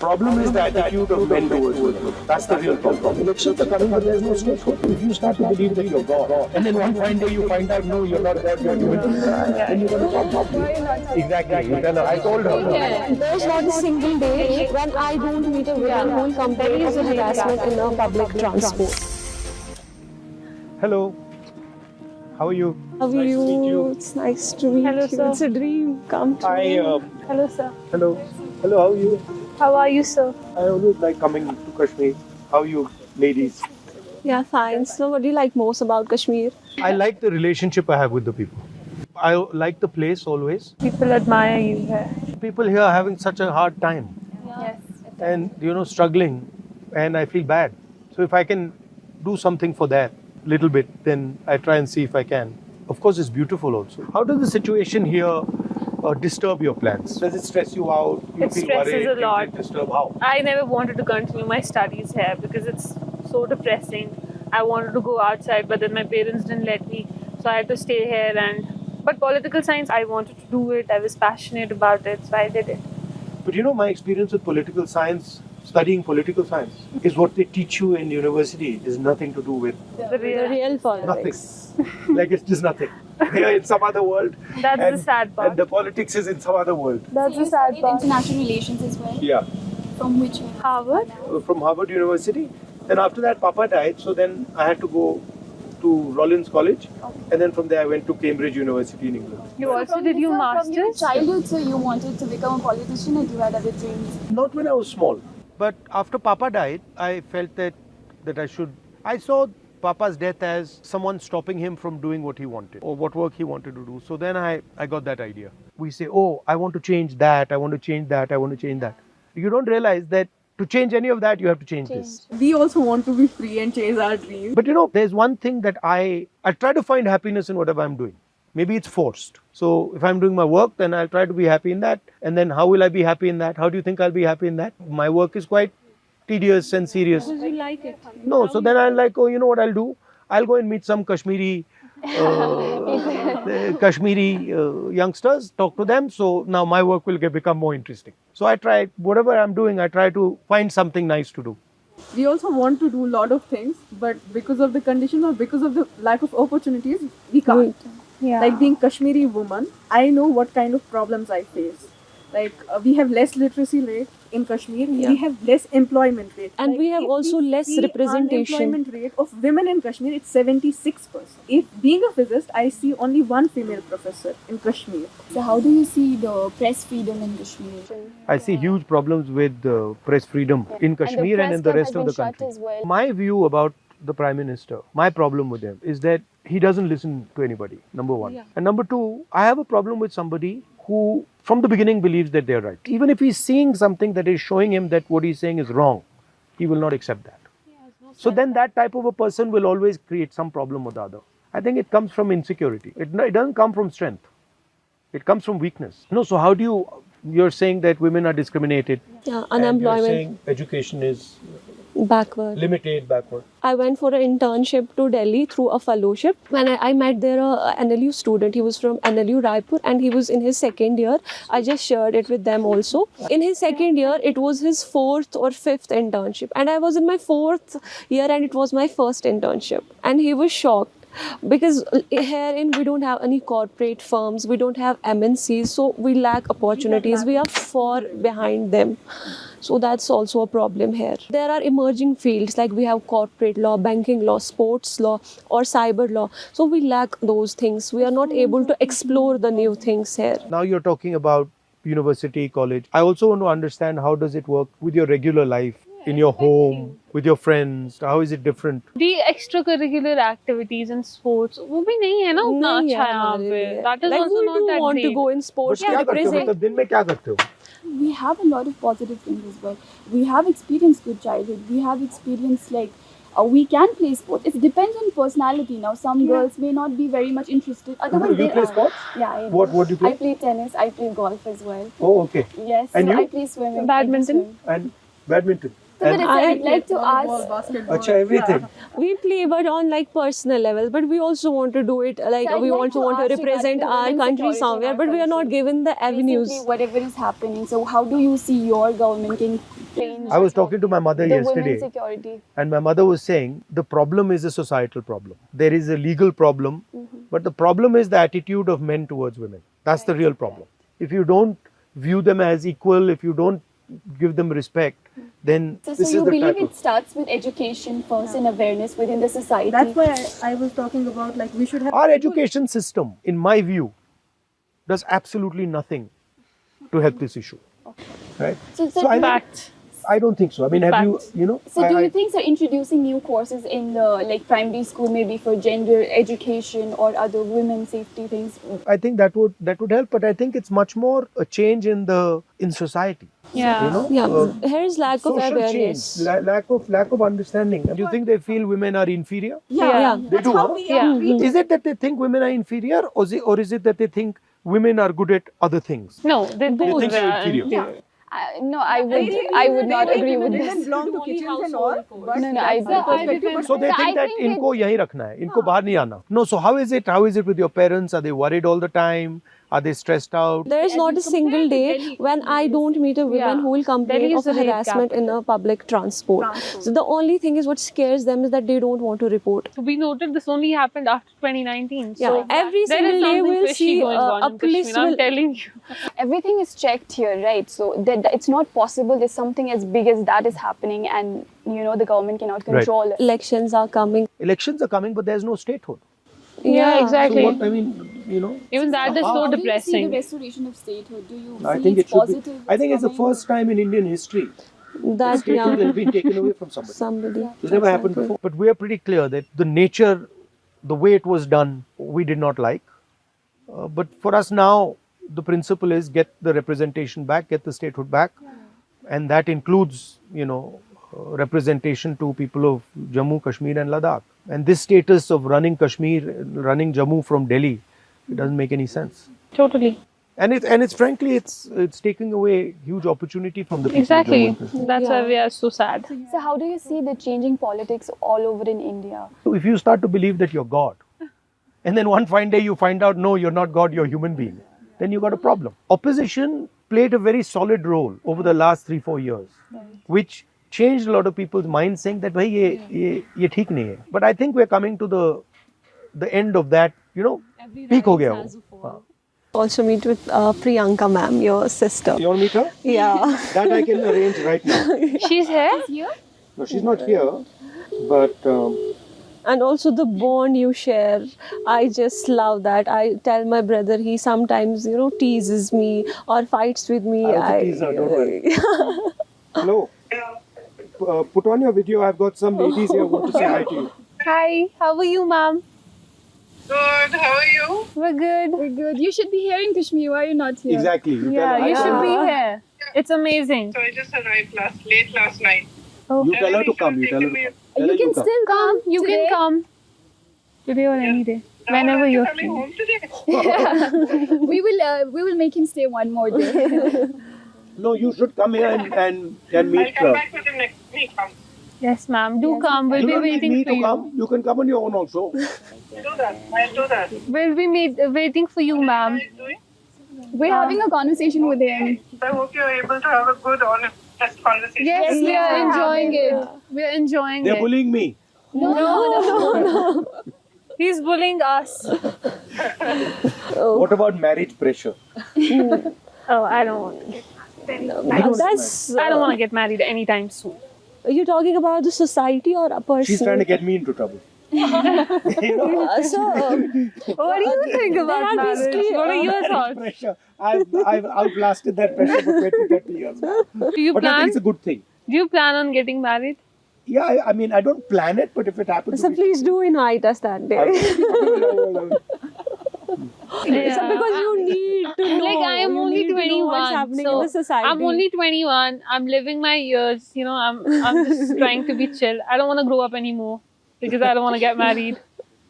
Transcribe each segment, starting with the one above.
problem is the attitude of men towards women. That's the real problem. Elections are coming, but there's no scope. If you start to believe that you're God, and then one fine day you find out, no, you're not God, you're human, then you're going to talk properly. Exactly. You tell her. I told her. There's not a single day when I don't meet a woman who will complain of the harassment in a public transport. Hello. How are you? How are Nice to meet you. It's nice to meet you. Sir. It's a dream come true. Hello, sir. Hello. Hello, how are you? How are you, sir? I always like coming to Kashmir. How are you, ladies? Yeah, fine. So what do you like most about Kashmir? I like the relationship I have with the people. I like the place always. People admire you here. People here are having such a hard time Yes. and, struggling, and I feel bad. So if I can do something for that little bit, then I try and see if I can. Of course, it's beautiful also. How does the situation here disturb your plans? Does it stress you out? You It feel stresses worried? a lot. Does it disturb? How? I never wanted to continue my studies here because it's so depressing. I wanted to go outside, but then my parents didn't let me, so I had to stay here. But political science, I wanted to do it. I was passionate about it, so I did it. But my experience with political science, studying political science, is what they teach you in university is nothing to do with The real. The real politics. nothing. Like it's just nothing. They are in some other world. That's and, the sad part. And the politics is in some other world. That's So the you sad studied part. international relations as well? Yeah. From which one? Harvard? From Harvard University. Then after that, Papa died. So then I had to go to Rollins College. And then from there, I went to Cambridge University in England. You also did your From your masters? childhood, so you wanted to become a politician and you had other dreams? Not when I was small. But after Papa died, I felt that I should. I saw Papa's death as someone stopping him from doing what he wanted or what work he wanted to do. So then I got that idea. We say, oh, I want to change that, I want to change that, I want to change that. You don't realize that to change any of that, you have to change this. We also want to be free and chase our dreams. But there's one thing that I try to find happiness in whatever I'm doing. Maybe it's forced. So if I'm doing my work, then I'll try to be happy in that. And then how will I be happy in that? How do you think I'll be happy in that? My work is quite tedious and serious. Because you like it. No, so then I'm like, oh, you know what I'll do? I'll go and meet some Kashmiri youngsters, talk to them. So now my work will become more interesting. So I try, whatever I'm doing, I try to find something nice to do. We also want to do a lot of things, but because of the condition or because of the lack of opportunities, we can't. Yeah. Like being Kashmiri woman, I know what kind of problems I face. Like we have less literacy rate in Kashmir, we have less employment rate. And like, we have if also we less see representation. Unemployment rate of women in Kashmir, it's 76%. If being a physicist, I see only one female professor in Kashmir. So how do you see the press freedom in Kashmir? I see huge problems with press freedom in Kashmir and in the rest of the country. My view about the Prime Minister, my problem with him is that he doesn't listen to anybody, number one. Yeah. And number two, I have a problem with somebody who from the beginning believes that they're right. Even if he's seeing something that is showing him that what he's saying is wrong, he will not accept that. So then that type of a person will always create some problem with the other. I think it comes from insecurity. It doesn't come from strength. It comes from weakness. No, so how do you're saying that women are discriminated. Yeah, and unemployment. you're saying education is Backward. limited, backward. I went for an internship to Delhi through a fellowship. When I met there a NLU student, he was from NLU Raipur and he was in his second year. I just shared it with them also. In his second year, it was his fourth or fifth internship. And I was in my fourth year and it was my first internship. And he was shocked. Because herein we don't have any corporate firms, we don't have MNCs, so we lack opportunities, we are far behind them. So that's also a problem here. There are emerging fields like we have corporate law, banking law, sports law or cyber law. So we lack those things. We are not able to explore the new things here. Now you're talking about university, college. I also want to understand how does it work with your regular life, in your home, with your friends. How is it different? The extracurricular activities and sports, वो भी नहीं है ना उतना अच्छा यहाँ पे. That is like also we not do that want great. to go in sports But to क्या करते हो? represent. मतलब दिन में क्या करते हो? We have a lot of positive things as well. We have experienced good childhood. We have experienced we can play sports. It depends on personality. Now, some girls may not be very much interested. Otherwise, You they play are. sports? Yeah, I do. What do you play? I play tennis. I play golf as well. Oh, okay. Yes. And so you? I play swimming. Badminton? And badminton. but I'd like to ask. Basketball. Acha, everything. We play, but on like personal level. But we also want to do it like So I'd we like also to want to ask represent regarding the our women's country security in somewhere. our But we are not country. given the avenues. Basically, whatever is happening. So how do you see your government can change? I was talking to my mother the yesterday, women's security. and my mother was saying the problem is a societal problem. There is a legal problem, but the problem is the attitude of men towards women. That's the real problem. If you don't view them as equal, if you don't give them respect, then So this you is the believe type it starts with education first and awareness within the society. That's why I was talking about like we should have Our education system, in my view, does absolutely nothing to help this issue. Right? So, Fact. I don't think so. I mean, have you, Facts. you know? So do you think introducing new courses in the like primary school, maybe for gender education or other women safety things? I think that would help, but I think it's much more a change in society. Yeah. You know? Yeah, here is lack of Social awareness. change, lack of understanding. Do you think they feel women are inferior? Yeah. They do, huh? Yeah. Is it that they think women are inferior, or is it that they think women are good at other things? No, they both think they're are inferior? inferior. No, I would not agree with They this. belong to kitchens and all. But No, I perspective, So they So I think that think इनको यहीं रखना है, इनको बाहर नहीं आना. No, so how is it? How is it with your parents? Are they worried all the time? Are they stressed out? There is not a single day when I don't meet a woman Yeah. who will complain Delhi of is a rape harassment in a public transport. So the only thing is what scares them is that they don't want to report. So we noted this only happened after 2019. Yeah, So every there single is day something we'll fishy see going on a in police Kashmir. I'm will. telling you. everything is checked here, right? So that it's not possible that something as big as that is happening, and the government cannot control it. Elections are coming. Elections are coming, but there's no statehood. Yeah, So exactly. what I mean, Even that is so How do you see the depressing. restoration of statehood? Do you I see think it's it should be. positive? I think it's the coming? first time in Indian history That statehood has been taken away from somebody. somebody. It's never happened before. But we are pretty clear that the nature, the way it was done, we did not like. But for us now, the principle is get the representation back, get the statehood back, and that includes, representation to people of Jammu, Kashmir, and Ladakh. And this status of running Kashmir, running Jammu from Delhi, it doesn't make any sense. Totally. And it's frankly, it's taking away huge opportunity from the people. of Exactly. Jammu and Kashmir. That's why we are so sad. So how do you see the changing politics all over in India? So if you start to believe that you're God, and then one fine day you find out, no, you're not God, you're a human being, then you got a problem. Opposition played a very solid role over the last 3-4 years, which changed a lot of people's minds, saying that, bhai, ye theek nahi hai. But I think we're coming to the end of that, peak ho gaya wo. Also meet with Priyanka ma'am, your sister. You want to meet her? Yeah. That I can arrange right now. She's here? No, she's not here, but And also the bond you share. I just love that. I tell my brother, he sometimes, teases me or fights with me. I also tease her, don't worry. Hello. Put on your video. I've got some ladies here who want to say hi to you. Hi, how are you, ma'am? Good, how are you? We're good. We're good. You should be here in Kashmir. Why are you not here? Exactly. You Yeah, tell her. you should be here. It's amazing. So I just arrived late last night. You tell her to come. You tell her to come. Tell her You can come. still come. You today. can come. Today or any day. Whenever you're coming free. home today. We will make him stay one more day. No, you should come here and I'll meet come her. back with him next week. Yes, ma'am. Do come. We'll You be don't need waiting me for to you. come. You can come on your own also. Do that. I'll do that. We'll be waiting for you, ma'am. What are you doing? We're having a conversation with him. I hope you're able to have a good, honest conversation. Yes, we are enjoying it. We are enjoying They're it. bullying me. No. He's bullying us. What about marriage pressure? Oh, I don't want to get That's. I don't want to get married anytime soon. You're talking about the society or a person? She's trying to get me into trouble. You know? What do you think about are marriage? basically, What are your Marriage thoughts? pressure. I've outlasted that pressure for 20-30 years now. Do you But I plan? think it's a good thing. Do you plan on getting married? Yeah, I mean, I don't plan it, but if it happens, So please do invite us that day. Yeah. So because you need to know. Like I am you only need to know what's 21, happening so in the society. I'm only 21. I'm living my years. I'm just trying to be chill. I don't want to grow up anymore because I don't want to get married.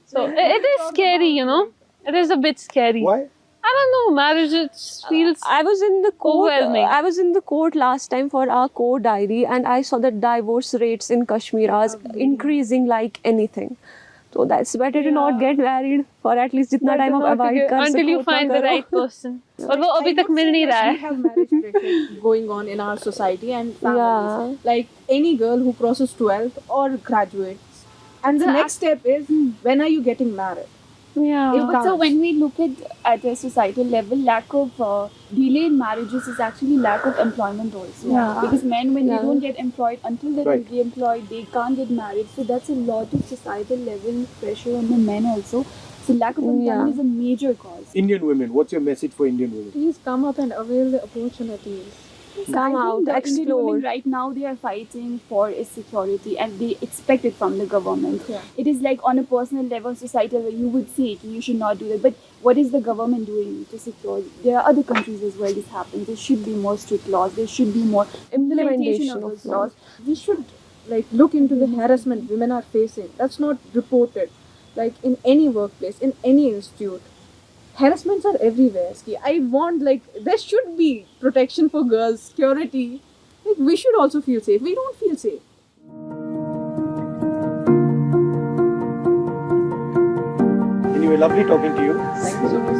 So it is scary. It is a bit scary. Why? I don't know, marriage it feels I was in the court. overwhelming. I was in the court last time for our court diary, and I saw that divorce rates in Kashmir are increasing like anything. So that's better to not get married for at least जितना time आप avoid कर until you सको उतना find the करो. right person. और वो अभी I तक would मिल say नहीं that रहा we है. have marriage pressure going on in our society and families. Yeah. Like any girl who crosses 12th or graduates, and the So next step is when are you getting married? Yeah. It But so counts. when we look at a societal level, lack of delay in marriages is actually lack of employment also. Yeah. Because men, when Yeah. they don't get employed, until they're Right. really employed, they can't get married. So that's a lot of societal level pressure on the men also. So lack of employment Yeah. is a major cause. Indian women, what's your message for Indian women? Please come up and avail the opportunities. Come I out, think the Indian explore. women right now they are fighting for a security and they expect it from the government. Yeah. It is like on a personal level, societal level, you would say it, you should not do that. But what is the government doing to secure? There are other countries as well this happens. There should be more strict laws. There should be more implementation of those laws. We should like look into the harassment women are facing. That's not reported. Like in any workplace, in any institute, harassments are everywhere. Ski. I want like there should be protection for girls, security. Like we should also feel safe. We don't feel safe. Anyway, lovely talking to you. Thank you so much.